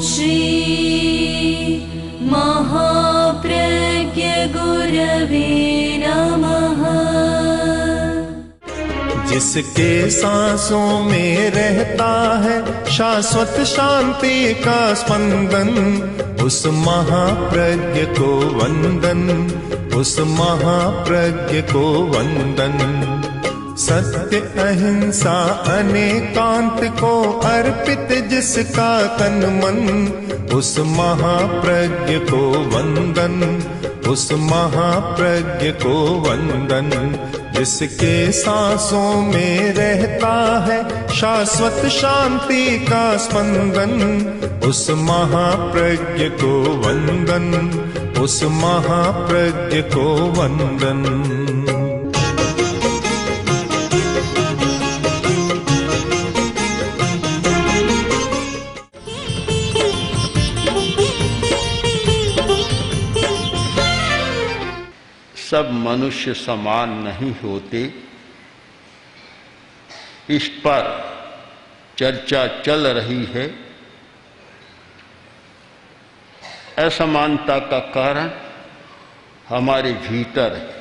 श्री महाप्रज्ञ गुरवे नमः। जिसके सांसों में रहता है शाश्वत शांति का स्पंदन, उस महाप्रज्ञ को वंदन, उस महाप्रज्ञ को वंदन। सत्य अहिंसा अनेकांत को अर्पित जिसका तन मन, उस महाप्रज्ञ को वंदन, उस महाप्रज्ञ को वंदन। जिसके सांसों में रहता है शाश्वत शांति का स्पंदन, उस महाप्रज्ञ को वंदन, उस महाप्रज्ञ को वंदन। सब मनुष्य समान नहीं होते, इस पर चर्चा चल रही है। असमानता का कारण हमारे भीतर है,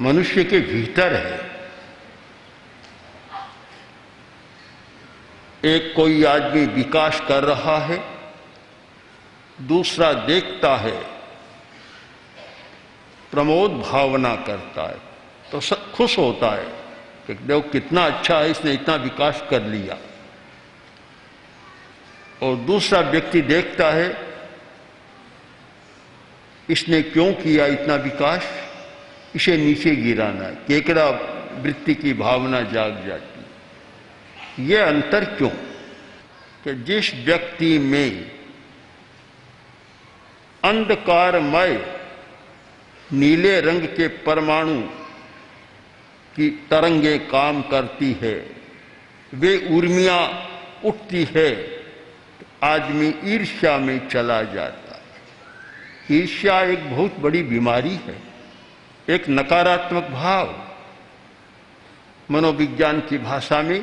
मनुष्य के भीतर है। एक कोई आदमी विकास कर रहा है, दूसरा देखता है, प्रमोद भावना करता है, तो खुश होता है कि देखो कितना अच्छा है, इसने इतना विकास कर लिया। और दूसरा व्यक्ति देखता है, इसने क्यों किया इतना विकास, इसे नीचे गिराना है, केकड़ा वृत्ति की भावना जाग जाती है। यह अंतर क्यों कि जिस व्यक्ति में अंधकारमय नीले रंग के परमाणु की तरंगे काम करती है, वे उर्मियां उठती है, आदमी ईर्ष्या में चला जाता है। ईर्ष्या एक बहुत बड़ी बीमारी है, एक नकारात्मक भाव, मनोविज्ञान की भाषा में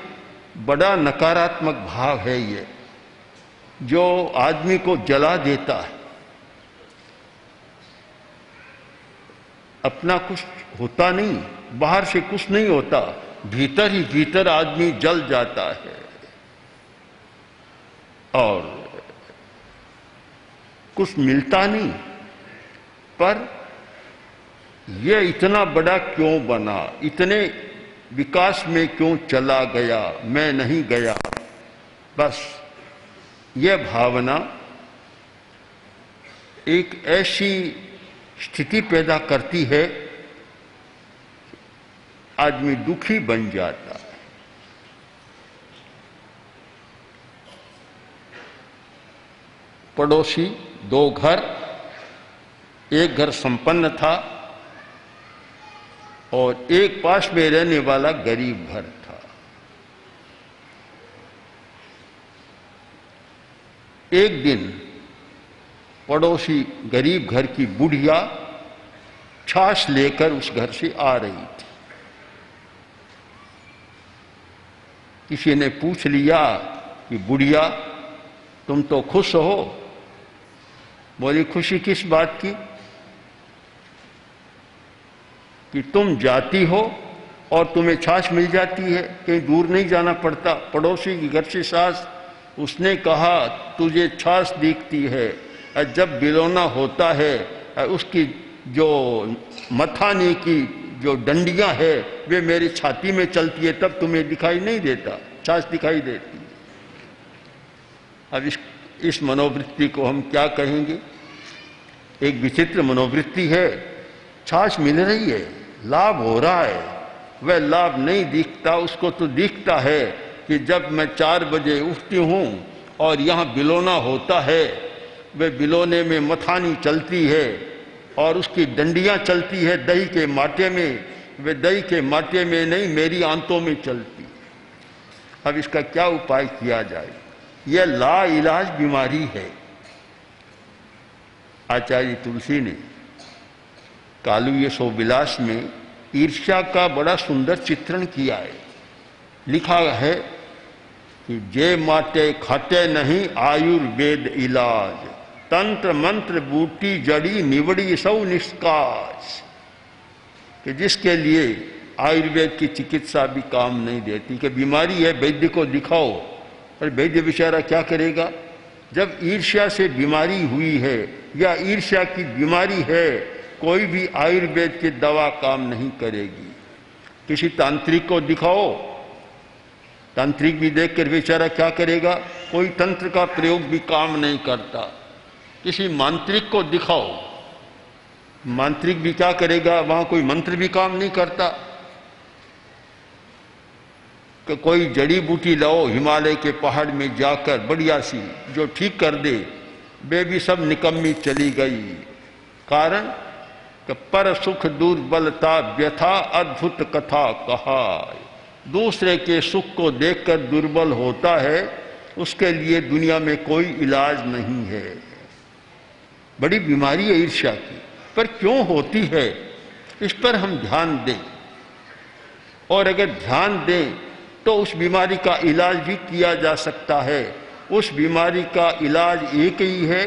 बड़ा नकारात्मक भाव है ये, जो आदमी को जला देता है। अपना कुछ होता नहीं, बाहर से कुछ नहीं होता, भीतर ही भीतर आदमी जल जाता है। और कुछ मिलता नहीं, पर यह इतना बड़ा क्यों बना, इतने विकास में क्यों चला गया, मैं नहीं गया। बस यह भावना एक ऐसी स्थिति पैदा करती है, आदमी दुखी बन जाता है। पड़ोसी दो घर, एक घर संपन्न था और एक पास में रहने वाला गरीब घर था। एक दिन पड़ोसी गरीब घर की बुढ़िया छाछ लेकर उस घर से आ रही थी। किसी ने पूछ लिया कि बुढ़िया तुम तो खुश हो? बोली खुशी किस बात की? कि तुम जाती हो और तुम्हें छाछ मिल जाती है, कहीं दूर नहीं जाना पड़ता। पड़ोसी की घर से सास, उसने कहा तुझे छाछ दिखती है, जब बिलोना होता है उसकी जो मथाने की जो डंडियां है वे मेरी छाती में चलती है, तब तुम्हें दिखाई नहीं देता, छाछ दिखाई देती है। अब इस मनोवृत्ति को हम क्या कहेंगे? एक विचित्र मनोवृत्ति है। छाछ मिल रही है, लाभ हो रहा है, वह लाभ नहीं दिखता, उसको तो दिखता है कि जब मैं 4 बजे उठती हूँ और यहाँ बिलोना होता है, वे बिलोने में मथानी चलती है और उसकी डंडियां चलती है दही के माटे में, वे दही के माटे में नहीं मेरी आंतों में चलती। अब इसका क्या उपाय किया जाए? यह लाइलाज बीमारी है। आचार्य तुलसी ने कालू यशोविलास में ईर्ष्या का बड़ा सुंदर चित्रण किया है। लिखा है कि जे माटे खाते नहीं आयुर्वेद इलाज, तंत्र मंत्र बूटी जड़ी निवड़ी सौ निष्काज, कि जिसके लिए आयुर्वेद की चिकित्सा भी काम नहीं देती। कि बीमारी है वैद्य को दिखाओ, पर वैद्य बेचारा क्या करेगा? जब ईर्ष्या से बीमारी हुई है या ईर्ष्या की बीमारी है, कोई भी आयुर्वेद की दवा काम नहीं करेगी। किसी तांत्रिक को दिखाओ, तांत्रिक भी देखकर बेचारा क्या करेगा? कोई तंत्र का प्रयोग भी काम नहीं करता। किसी मांत्रिक को दिखाओ, मांत्रिक भी क्या करेगा? वहां कोई मंत्र भी काम नहीं करता। कि कोई जड़ी बूटी लाओ हिमालय के पहाड़ में जाकर बढ़िया सी, जो ठीक कर दे, वे भी सब निकम्मी चली गई। कारण कि पर सुख दुर्बलता व्यथा अद्भुत कथा कहा। दूसरे के सुख को देखकर दुर्बल होता है, उसके लिए दुनिया में कोई इलाज नहीं है। बड़ी बीमारी है ईर्ष्या की, पर क्यों होती है इस पर हम ध्यान दें, और अगर ध्यान दें तो उस बीमारी का इलाज भी किया जा सकता है। उस बीमारी का इलाज एक ही है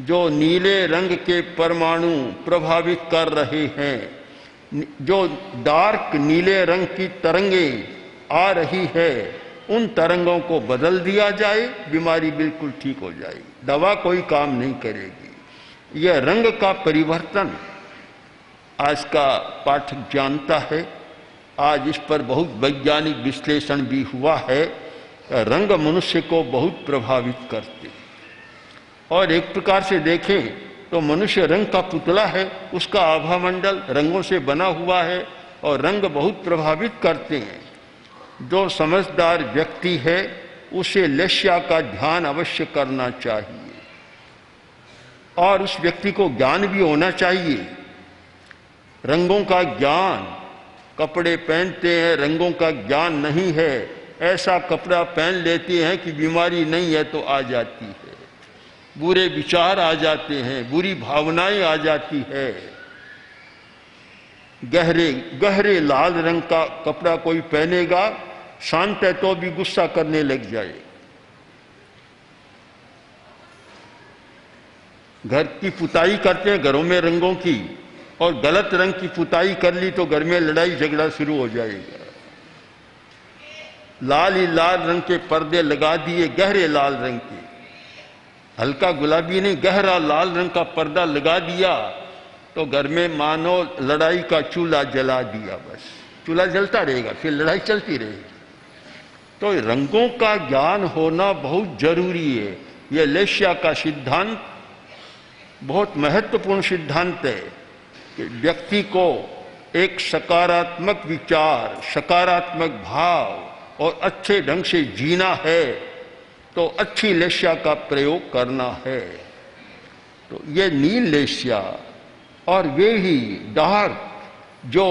जो नीले रंग के परमाणु प्रभावित कर रहे हैं। जो डार्क नीले रंग की तरंगें आ रही है, उन तरंगों को बदल दिया जाए, बीमारी बिल्कुल ठीक हो जाएगी। दवा कोई काम नहीं करेगी। यह रंग का परिवर्तन आज का पाठक जानता है। आज इस पर बहुत वैज्ञानिक विश्लेषण भी हुआ है। रंग मनुष्य को बहुत प्रभावित करते, और एक प्रकार से देखें तो मनुष्य रंग का पुतला है, उसका आभा मंडल रंगों से बना हुआ है, और रंग बहुत प्रभावित करते हैं। जो समझदार व्यक्ति है उसे लेश्या का ध्यान अवश्य करना चाहिए, और उस व्यक्ति को ज्ञान भी होना चाहिए। रंगों का ज्ञान, कपड़े पहनते हैं, रंगों का ज्ञान नहीं है, ऐसा कपड़ा पहन लेते हैं कि बीमारी नहीं है तो आ जाती है, बुरे विचार आ जाते हैं, बुरी भावनाएं आ जाती है। गहरे गहरे लाल रंग का कपड़ा कोई पहनेगा, शांत है तो भी गुस्सा करने लग जाए। घर की पुताई करते हैं घरों में रंगों की, और गलत रंग की पुताई कर ली तो घर में लड़ाई झगड़ा शुरू हो जाएगा। लाल ही लाल रंग के पर्दे लगा दिए, गहरे लाल रंग के, हल्का गुलाबी नहीं, गहरा लाल रंग का पर्दा लगा दिया तो घर में मानो लड़ाई का चूल्हा जला दिया। बस चूल्हा जलता रहेगा, फिर लड़ाई चलती रहेगी। तो रंगों का ज्ञान होना बहुत जरूरी है। यह लेश्या का सिद्धांत बहुत महत्वपूर्ण सिद्धांत है कि व्यक्ति को एक सकारात्मक विचार, सकारात्मक भाव और अच्छे ढंग से जीना है तो अच्छी लेश्या का प्रयोग करना है। तो ये नील लेश्या और वे ही जो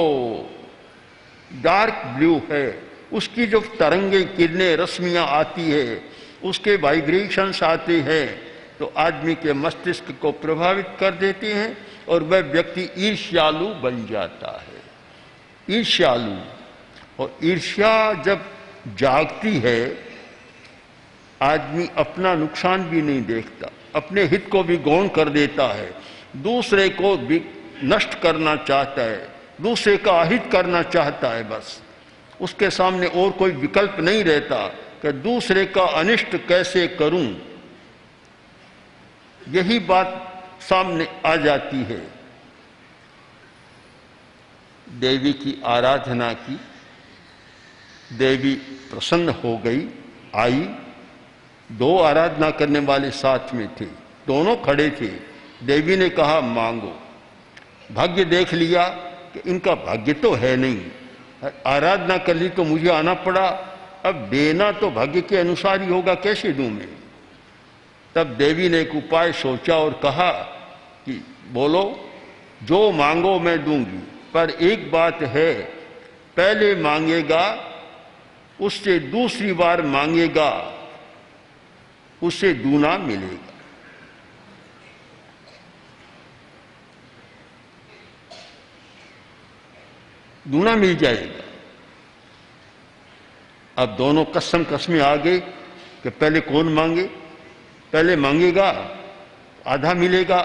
डार्क ब्लू है, उसकी जो तरंगे किरणें रश्मियां आती है, उसके वाइब्रेशंस आते हैं तो आदमी के मस्तिष्क को प्रभावित कर देते हैं और वह व्यक्ति ईर्ष्यालु बन जाता है। ईर्ष्यालु, और ईर्ष्या जब जागती है आदमी अपना नुकसान भी नहीं देखता, अपने हित को भी गौण कर देता है, दूसरे को भी नष्ट करना चाहता है, दूसरे का अहित करना चाहता है। बस उसके सामने और कोई विकल्प नहीं रहता कि दूसरे का अनिष्ट कैसे करूं। यही बात सामने आ जाती है। देवी की आराधना की, देवी प्रसन्न हो गई, आई। दो आराधना करने वाले साथ में थे, दोनों खड़े थे। देवी ने कहा मांगो। भाग्य देख लिया कि इनका भाग्य तो है नहीं, आराधना कर ली तो मुझे आना पड़ा, अब देना तो भाग्य के अनुसार ही होगा, कैसे दूं मैं। तब देवी ने एक उपाय सोचा और कहा कि बोलो, जो मांगो मैं दूंगी, पर एक बात है, पहले मांगेगा उससे दूसरी बार मांगेगा उससे दूना मिलेगा। दूना मिल जाएगा। अब दोनों कसम कसमें आ गए कि पहले कौन मांगे। पहले मांगेगा आधा मिलेगा,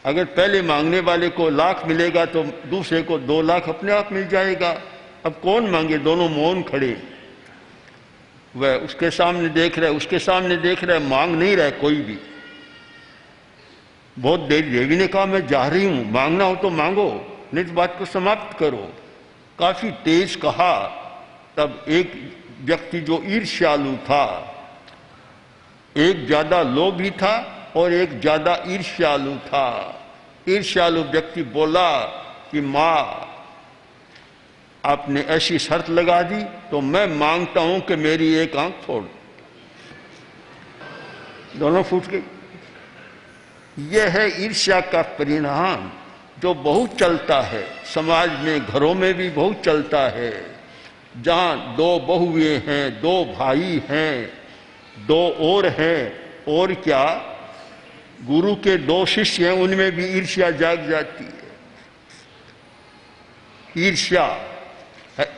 अगर पहले मांगने वाले को 1 लाख मिलेगा तो दूसरे को 2 लाख अपने आप मिल जाएगा। अब कौन मांगे? दोनों मौन खड़े, वह उसके सामने देख रहा है, उसके सामने देख रहा है, मांग नहीं रहा है कोई भी। बहुत देर देवी ने कहा मैं जा रही हूं, मांगना हो तो मांगो, नहीं तो बात को समाप्त करो। काफी तेज कहा। तब एक व्यक्ति जो ईर्ष्यालु था, एक ज्यादा लोभी था और एक ज्यादा ईर्ष्यालु था। ईर्ष्यालु व्यक्ति बोला कि मां आपने ऐसी शर्त लगा दी तो मैं मांगता हूं कि मेरी एक आंख फोड़। दोनों फूट गई। यह है ईर्ष्या का परिणाम जो बहुत चलता है समाज में, घरों में भी बहुत चलता है। जहां 2 बहुएं हैं, 2 भाई हैं, 2 और हैं, और क्या गुरु के 2 शिष्य हैं, उनमें भी ईर्ष्या जाग जाती है।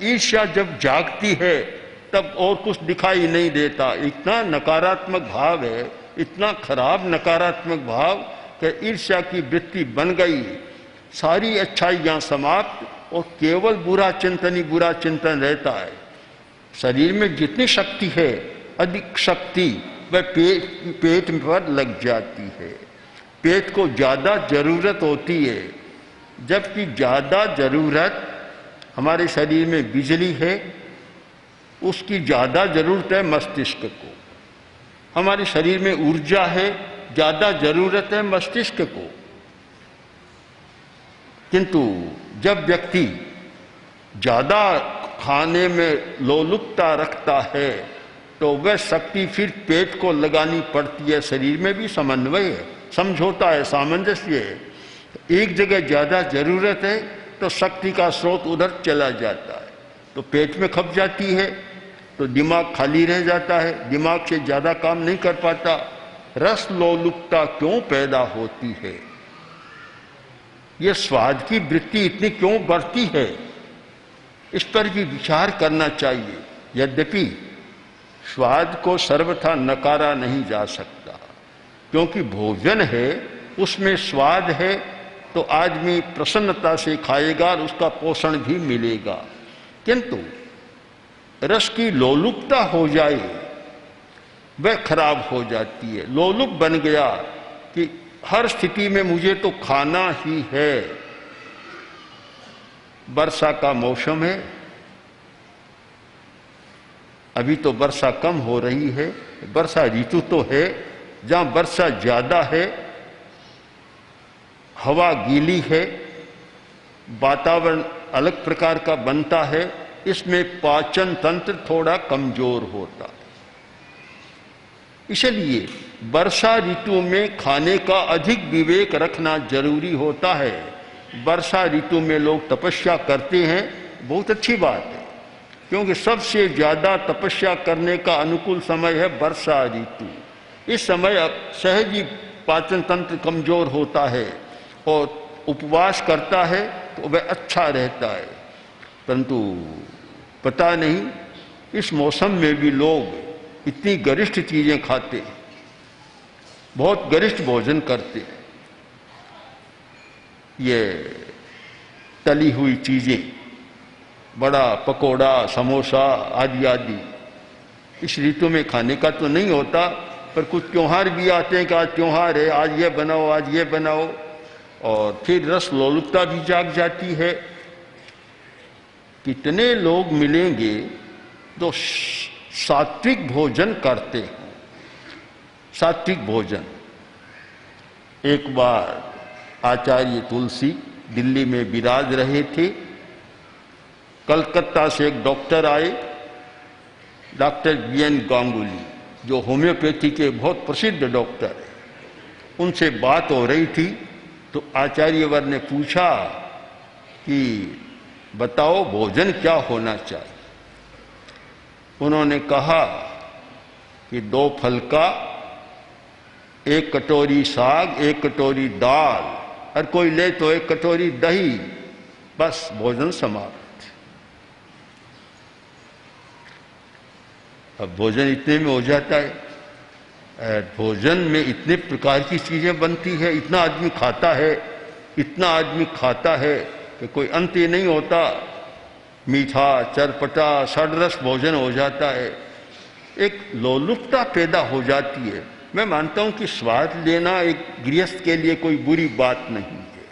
ईर्ष्या जब जागती है तब और कुछ दिखाई नहीं देता। इतना नकारात्मक भाव है, इतना खराब नकारात्मक भाव कि ईर्ष्या की वृत्ति बन गई, सारी अच्छाइयां समाप्त और केवल बुरा चिंतन ही बुरा चिंतन रहता है। शरीर में जितनी शक्ति है, अधिक शक्ति वह पेट पर लग जाती है। पेट को ज्यादा जरूरत होती है, जबकि ज्यादा जरूरत हमारे शरीर में बिजली है, उसकी ज्यादा जरूरत है मस्तिष्क को। हमारे शरीर में ऊर्जा है, ज्यादा जरूरत है मस्तिष्क को। किंतु जब व्यक्ति ज्यादा खाने में लोलुपता रखता है तो वह शक्ति फिर पेट को लगानी पड़ती है। शरीर में भी समन्वय है, समझौता है, सामंजस्य है। एक जगह ज्यादा जरूरत है तो शक्ति का स्रोत उधर चला जाता है, तो पेट में खप जाती है, तो दिमाग खाली रह जाता है, दिमाग से ज्यादा काम नहीं कर पाता। रस लोलुपता क्यों पैदा होती है? यह स्वाद की वृत्ति इतनी क्यों बढ़ती है? इस पर भी विचार करना चाहिए। यद्यपि स्वाद को सर्वथा नकारा नहीं जा सकता, क्योंकि भोजन है, उसमें स्वाद है, तो आदमी प्रसन्नता से खाएगा और उसका पोषण भी मिलेगा। किंतु रस की लोलुपता हो जाए वह खराब हो जाती है। लोलुप बन गया कि हर स्थिति में मुझे तो खाना ही है। वर्षा का मौसम है, अभी तो वर्षा कम हो रही है, वर्षा ऋतु तो है। जहां वर्षा ज्यादा है, हवा गीली है, वातावरण अलग प्रकार का बनता है, इसमें पाचन तंत्र थोड़ा कमजोर होता है। इसलिए वर्षा ऋतु में खाने का अधिक विवेक रखना जरूरी होता है। वर्षा ऋतु में लोग तपस्या करते हैं, बहुत अच्छी बात है, क्योंकि सबसे ज्यादा तपस्या करने का अनुकूल समय है वर्षा ऋतु। इस समय सहज ही पाचन तंत्र कमजोर होता है और उपवास करता है तो वह अच्छा रहता है। परंतु पता नहीं इस मौसम में भी लोग इतनी गरिष्ठ चीजें खाते हैं, बहुत गरिष्ठ भोजन करते हैं। ये तली हुई चीजें, बड़ा पकोड़ा, समोसा आदि आदि इस ऋतु में खाने का तो नहीं होता, पर कुछ त्योहार भी आते हैं कि आज त्योहार है, आज ये बनाओ, आज ये बनाओ, और फिर रस लोलुपता भी जाग जाती है। कितने लोग मिलेंगे जो सात्विक भोजन करते हैं। सात्विक भोजन। एक बार आचार्य तुलसी दिल्ली में विराज रहे थे। कलकत्ता से एक डॉक्टर आए, डॉक्टर बीएन गांगुली, जो होम्योपैथी के बहुत प्रसिद्ध डॉक्टर हैं। उनसे बात हो रही थी तो आचार्यवर ने पूछा कि बताओ भोजन क्या होना चाहिए। उन्होंने कहा कि 2 फल का, 1 कटोरी साग, 1 कटोरी दाल, और कोई ले तो 1 कटोरी दही, बस भोजन समाप्त। अब भोजन इतने में हो जाता है, भोजन में इतने प्रकार की चीज़ें बनती है, इतना आदमी खाता है, इतना आदमी खाता है कि कोई अंत ही नहीं होता। मीठा, चरपटा, षडरस भोजन हो जाता है, एक लोलुपता पैदा हो जाती है। मैं मानता हूँ कि स्वाद लेना एक गृहस्थ के लिए कोई बुरी बात नहीं है।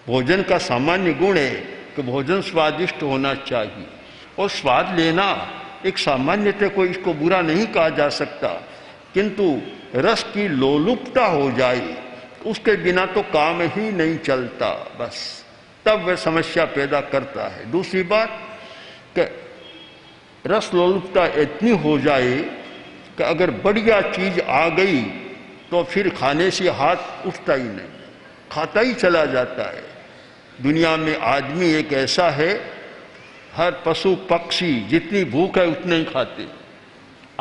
भोजन का सामान्य गुण है कि भोजन स्वादिष्ट होना चाहिए, और स्वाद लेना एक सामान्यतः कोई इसको बुरा नहीं कहा जा सकता, किंतु रस की लोलुपता हो जाए उसके बिना तो काम ही नहीं चलता, बस तब वह समस्या पैदा करता है। दूसरी बात कि रस लोलुपता इतनी हो जाए कि अगर बढ़िया चीज आ गई तो फिर खाने से हाथ उठता ही नहीं, खाता ही चला जाता है। दुनिया में आदमी एक ऐसा है, हर पशु पक्षी जितनी भूख है उतने ही खाते।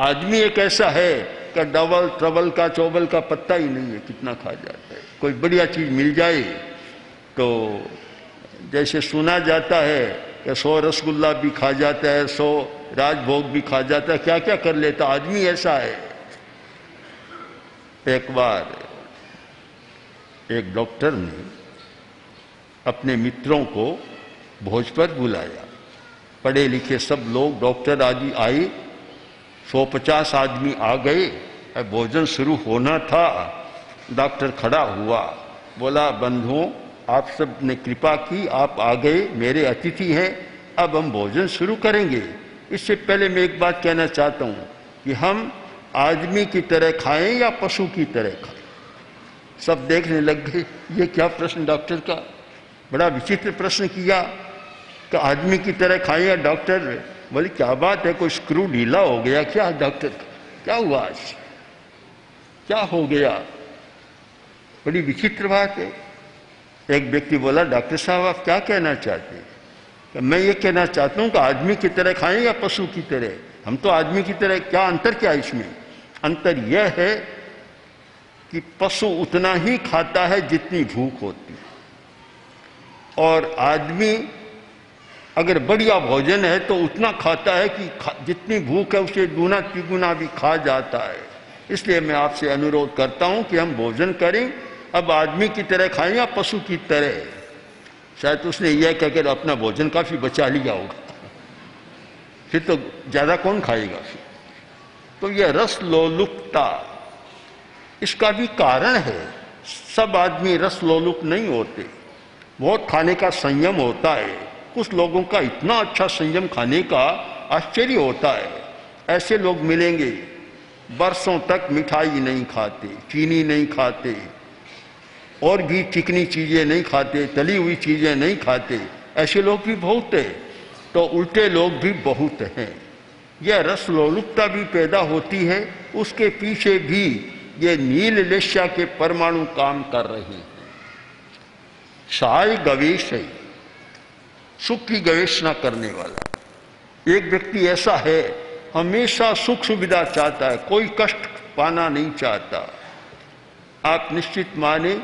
आदमी एक ऐसा है कि डबल ट्रबल का चौबल का पत्ता ही नहीं है, कितना खा जाता है। कोई बढ़िया चीज मिल जाए तो जैसे सुना जाता है कि 100 रसगुल्ला भी खा जाता है, 100 राजभोग भी खा जाता है, क्या क्या कर लेता आदमी ऐसा है। एक बार एक डॉक्टर ने अपने मित्रों को भोज पर बुलाया, पढ़े लिखे सब लोग डॉक्टर आदि आए, 150 आदमी आ गए। भोजन शुरू होना था, डॉक्टर खड़ा हुआ, बोला बंधुओं आप सब ने कृपा की, आप आ गए, मेरे अतिथि हैं, अब हम भोजन शुरू करेंगे। इससे पहले मैं एक बात कहना चाहता हूँ कि हम आदमी की तरह खाएं या पशु की तरह खाएं। सब देखने लग गए, ये क्या प्रश्न डॉक्टर का, बड़ा विचित्र प्रश्न किया कि आदमी की तरह खाएं या डॉक्टर। बोले क्या बात है, कोई स्क्रू ढीला हो गया क्या डॉक्टर, क्या हुआ आज, क्या हो गया, बड़ी विचित्र बात है। एक व्यक्ति बोला डॉक्टर साहब आप क्या कहना चाहते हैं? कि मैं ये कहना चाहता हूँ कि आदमी की तरह खाएं या पशु की तरह। हम तो आदमी की तरह, क्या अंतर क्या है इसमें? अंतर यह है कि पशु उतना ही खाता है जितनी भूख होती है, और आदमी अगर बढ़िया भोजन है तो उतना खाता है कि जितनी भूख है उससे दूना तिगुना भी खा जाता है। इसलिए मैं आपसे अनुरोध करता हूं कि हम भोजन करें, अब आदमी की तरह खाएं या पशु की तरह। शायद उसने यह कहकर अपना भोजन काफी बचा लिया होगा, फिर तो ज्यादा कौन खाएगा फिर। तो यह रस लोलुपता, इसका भी कारण है। सब आदमी रस लोलुप नहीं होते, बहुत खाने का संयम होता है। कुछ लोगों का इतना अच्छा संयम खाने का, आश्चर्य होता है। ऐसे लोग मिलेंगे बरसों तक मिठाई नहीं खाते, चीनी नहीं खाते, और भी चिकनी चीजें नहीं खाते, तली हुई चीजें नहीं खाते। ऐसे लोग भी बहुत हैं, तो उल्टे लोग भी बहुत हैं। यह रस लोलुपता भी पैदा होती है, उसके पीछे भी ये नील लेस्या के परमाणु काम कर रहे हैं। साय गवेश है, सुख की गवेषणा करने वाला। एक व्यक्ति ऐसा है, हमेशा सुख सुविधा चाहता है, कोई कष्ट पाना नहीं चाहता। आप निश्चित माने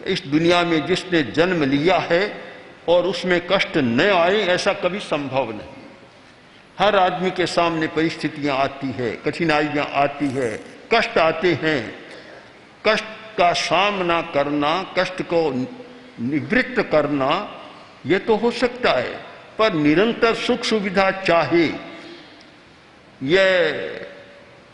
इस दुनिया में जिसने जन्म लिया है और उसमें कष्ट न आए, ऐसा कभी संभव नहीं। हर आदमी के सामने परिस्थितियां आती है, कठिनाइयां आती है, कष्ट आते हैं। कष्ट का सामना करना, कष्ट को निवृत्त करना, ये तो हो सकता है, पर निरंतर सुख सुविधा चाहे, यह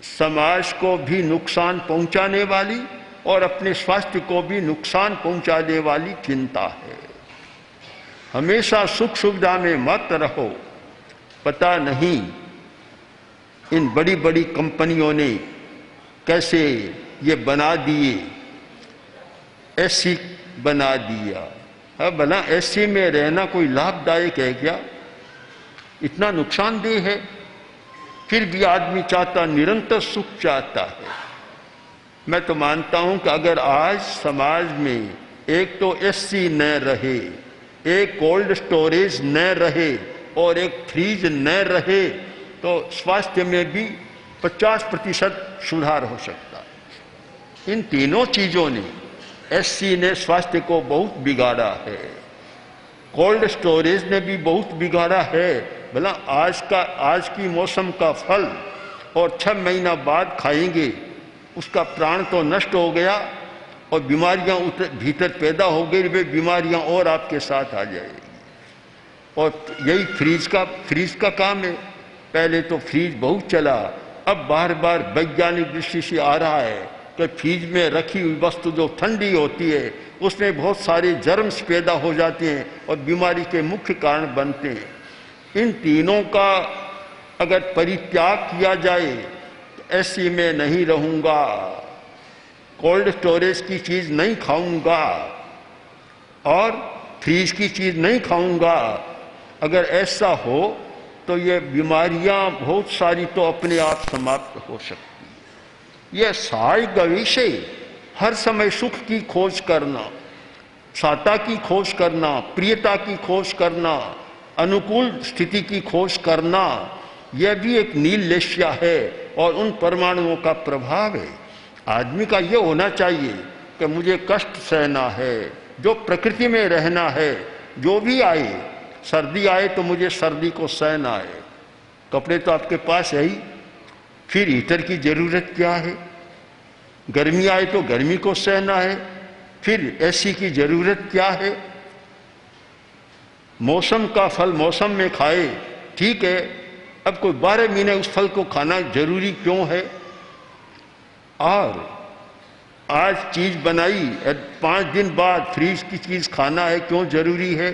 समाज को भी नुकसान पहुंचाने वाली और अपने स्वास्थ्य को भी नुकसान पहुंचाने वाली चिंता है। हमेशा सुख सुविधा में मत रहो। पता नहीं इन बड़ी बड़ी कंपनियों ने कैसे ये बना दिए, एसी बना दिया। अब भला एसी में रहना कोई लाभदायक है क्या? इतना नुकसानदेह है। फिर भी आदमी चाहता, निरंतर सुख चाहता है। मैं तो मानता हूं कि अगर आज समाज में एक तो एसी न रहे, एक कोल्ड स्टोरेज न रहे और एक फ्रीज न रहे, तो स्वास्थ्य में भी 50% सुधार हो सकता है। इन तीनों चीजों ने, एसी ने स्वास्थ्य को बहुत बिगाड़ा है, कोल्ड स्टोरेज ने भी बहुत बिगाड़ा है। भला आज की मौसम का फल और 6 महीना बाद खाएंगे, उसका प्राण तो नष्ट हो गया और बीमारियां भीतर पैदा हो गई, वे बीमारियां और आपके साथ आ जाएगी। और यही फ्रीज का काम है। पहले तो फ्रीज बहुत चला, अब बार बार वैज्ञानिक दृष्टि से आ रहा है कि फ्रीज में रखी हुई वस्तु जो ठंडी होती है उसमें बहुत सारे जर्म्स पैदा हो जाते हैं और बीमारी के मुख्य कारण बनते हैं। इन तीनों का अगर परित्याग किया जाए तो ऐसी मैं नहीं रहूँगा, कोल्ड स्टोरेज की चीज़ नहीं खाऊंगा और फ्रीज की चीज़ नहीं खाऊंगा, अगर ऐसा हो तो ये बीमारियां बहुत सारी तो अपने आप समाप्त हो सकती। यह साय गविषे, हर समय सुख की खोज करना, साता की खोज करना, प्रियता की खोज करना, अनुकूल स्थिति की खोज करना, यह भी एक नील लेश्या है और उन परमाणुओं का प्रभाव है। आदमी का यह होना चाहिए कि मुझे कष्ट सहना है, जो प्रकृति में रहना है, जो भी आए, सर्दी आए तो मुझे सर्दी को सहना है, कपड़े तो आपके पास है ही, फिर हीटर की ज़रूरत क्या है, गर्मी आए तो गर्मी को सहना है, फिर एसी की ज़रूरत क्या है, मौसम का फल मौसम में खाए, ठीक है, अब कोई 12 महीने उस फल को खाना जरूरी क्यों है। और आज चीज़ बनाई, 5 दिन बाद फ्रीज की चीज़ खाना है, क्यों जरूरी है,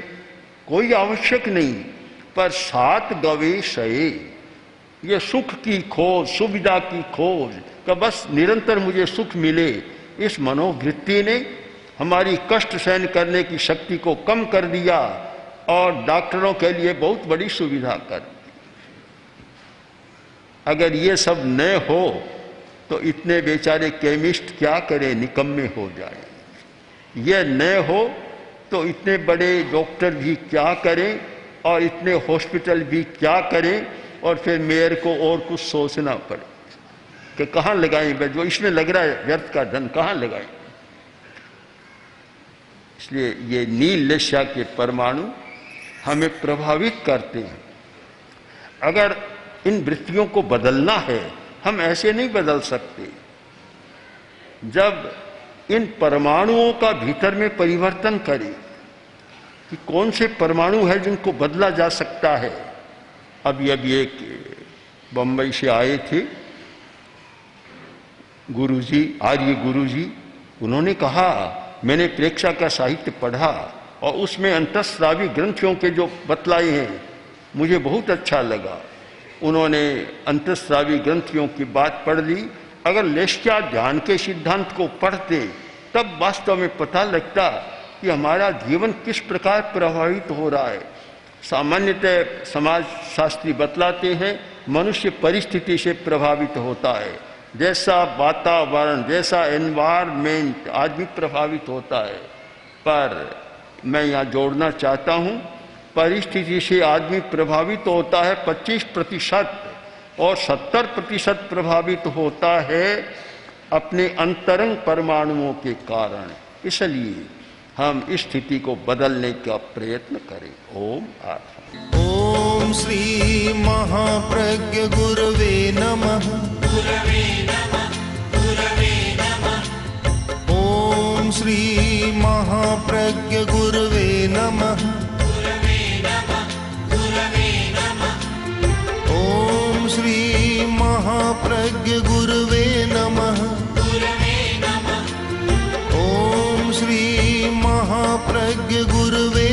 कोई आवश्यक नहीं। पर सात गवेषये, ये सुख की खोज, सुविधा की खोज, कि बस निरंतर मुझे सुख मिले, इस मनोवृत्ति ने हमारी कष्ट सहन करने की शक्ति को कम कर दिया और डॉक्टरों के लिए बहुत बड़ी सुविधा कर दी। अगर ये सब न हो तो इतने बेचारे केमिस्ट क्या करें, निकम्मे हो जाए। ये न हो तो इतने बड़े डॉक्टर भी क्या करें और इतने हॉस्पिटल भी क्या करें, और फिर मेयर को और कुछ सोचना पड़े कि कहाँ लगाएं, जो इसमें लग रहा है व्यर्थ का धन कहाँ लगाएं। इसलिए ये नील लेश्या के परमाणु हमें प्रभावित करते हैं। अगर इन वृत्तियों को बदलना है, हम ऐसे नहीं बदल सकते। जब इन परमाणुओं का भीतर में परिवर्तन करें कि कौन से परमाणु है जिनको बदला जा सकता है। अभी एक बम्बई से आए थे गुरुजी, आर्य गुरुजी, उन्होंने कहा मैंने प्रेक्षा का साहित्य पढ़ा और उसमें अंतःस्रावी ग्रंथियों के जो बतलाए हैं मुझे बहुत अच्छा लगा। उन्होंने अंतःस्रावी ग्रंथियों की बात पढ़ ली। अगर लेश्या ध्यान के सिद्धांत को पढ़ते तब वास्तव में पता लगता कि हमारा जीवन किस प्रकार प्रभावित हो रहा है। सामान्यतः समाज शास्त्री बतलाते हैं मनुष्य परिस्थिति से प्रभावित होता है, जैसा वातावरण, जैसा एनवायरमेंट आदमी प्रभावित होता है। पर मैं यहाँ जोड़ना चाहता हूँ, परिस्थिति से आदमी प्रभावित होता है 25% और 70% प्रभावित होता है अपने अंतरंग परमाणुओं के कारण। इसलिए हम इस स्थिति को बदलने का प्रयत्न करें। ओम आत्मा। ओम श्री महाप्रज्ञ गुरवे नमः। गुरवे नमः, गुरवे नमः। ओम श्री महाप्रज्ञ गुरवे नमः। गुरवे नमः, गुरवे नमः। ओम श्री महाप्रज्ञ गुरवे नमः। गुरवे नमः। ओम श्री महाप्रज्ञ गुरवे